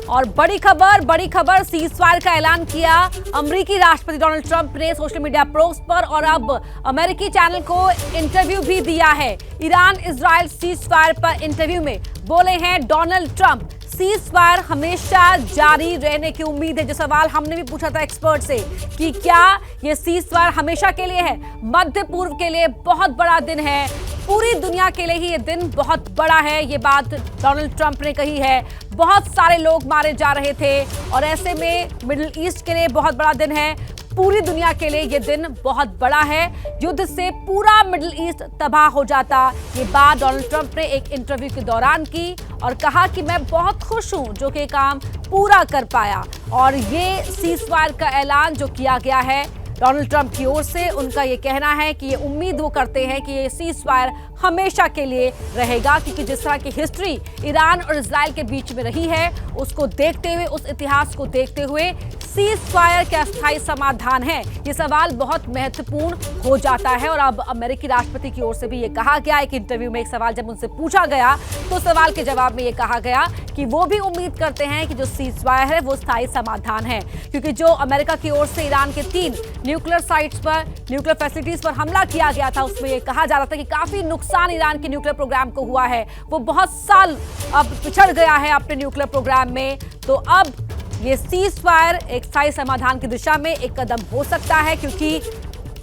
और बड़ी खबर सीज फायर का ऐलान किया अमेरिकी राष्ट्रपति डोनाल्ड ट्रंप ने सोशल मीडिया पोस्ट पर और अब अमेरिकी चैनल को इंटरव्यू भी दिया है। ईरान इजराइल सीज फायर पर इंटरव्यू में बोले हैं डोनाल्ड ट्रंप, सीज फायर हमेशा जारी रहने की उम्मीद है। जो सवाल हमने भी पूछा था एक्सपर्ट से कि क्या ये सीज फायर हमेशा के लिए है, मध्य पूर्व के लिए बहुत बड़ा दिन है, पूरी दुनिया के लिए ही ये दिन बहुत बड़ा है, ये बात डोनाल्ड ट्रंप ने कही है। बहुत सारे लोग मारे जा रहे थे और ऐसे में मिडिल ईस्ट के लिए बहुत बड़ा दिन है, पूरी दुनिया के लिए ये दिन बहुत बड़ा है। युद्ध से पूरा मिडिल ईस्ट तबाह हो जाता, ये बात डोनाल्ड ट्रंप ने एक इंटरव्यू के दौरान की और कहा कि मैं बहुत खुश हूं जो कि काम पूरा कर पाया। और ये सीज फायर का ऐलान जो किया गया है डोनाल्ड ट्रंप की ओर से, उनका ये कहना है कि ये उम्मीद वो करते हैं कि ये सीज फायर हमेशा के लिए रहेगा, क्योंकि जिस तरह की हिस्ट्री ईरान और इजराइल के बीच में रही है उसको देखते हुए, उस इतिहास को देखते हुए सीज फायर क्या अस्थायी समाधान है, ये सवाल बहुत महत्वपूर्ण हो जाता है। और अब अमेरिकी राष्ट्रपति की ओर से भी ये कहा गया, एक इंटरव्यू में एक सवाल जब उनसे पूछा गया तो सवाल के जवाब में ये कहा गया कि वो भी उम्मीद करते हैं कि जो सीज फायर है वो स्थायी समाधान है, क्योंकि जो अमेरिका की ओर से ईरान के 3 न्यूक्लियर साइट्स पर, न्यूक्लियर फैसिलिटीज पर हमला किया गया था, उसमें ये कहा जा रहा था कि काफी नुकसान ईरान के न्यूक्लियर प्रोग्राम को हुआ है, वो बहुत साल अब पिछड़ गया है अपने न्यूक्लियर प्रोग्राम में। तो अब ये सीज फायर एक स्थायी समाधान की दिशा में एक कदम हो सकता है, क्योंकि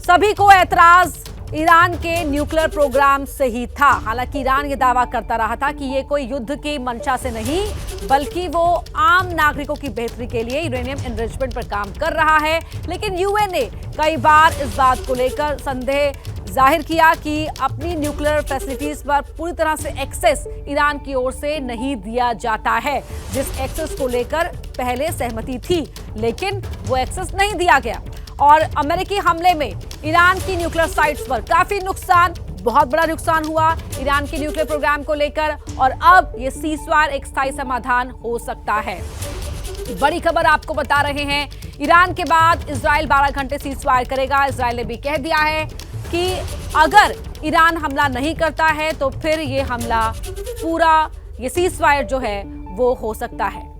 सभी को ऐतराज ईरान के न्यूक्लियर प्रोग्राम से ही था। हालांकि ईरान ये दावा करता रहा था कि ये कोई युद्ध की मंशा से नहीं, बल्कि वो आम नागरिकों की बेहतरी के लिए यूरेनियम एनरिचमेंट पर काम कर रहा है। लेकिन यूएन ने कई बार इस बात को लेकर संदेह जाहिर किया कि अपनी न्यूक्लियर फैसिलिटीज पर पूरी तरह से एक्सेस ईरान की ओर से नहीं दिया जाता है, जिस एक्सेस को लेकर पहले सहमति थी, लेकिन वो एक्सेस नहीं दिया गया। और अमेरिकी हमले में ईरान की न्यूक्लियर साइट्स पर काफी नुकसान, बहुत बड़ा नुकसान हुआ ईरान के न्यूक्लियर प्रोग्राम को लेकर, और अब ये सीज फायर एक स्थायी समाधान हो सकता है। बड़ी खबर आपको बता रहे हैं, ईरान के बाद इजराइल 12 घंटे सीज फायर करेगा। इजराइल ने भी कह दिया है कि अगर ईरान हमला नहीं करता है तो फिर ये हमला पूरा, ये सीज फायर जो है वो हो सकता है।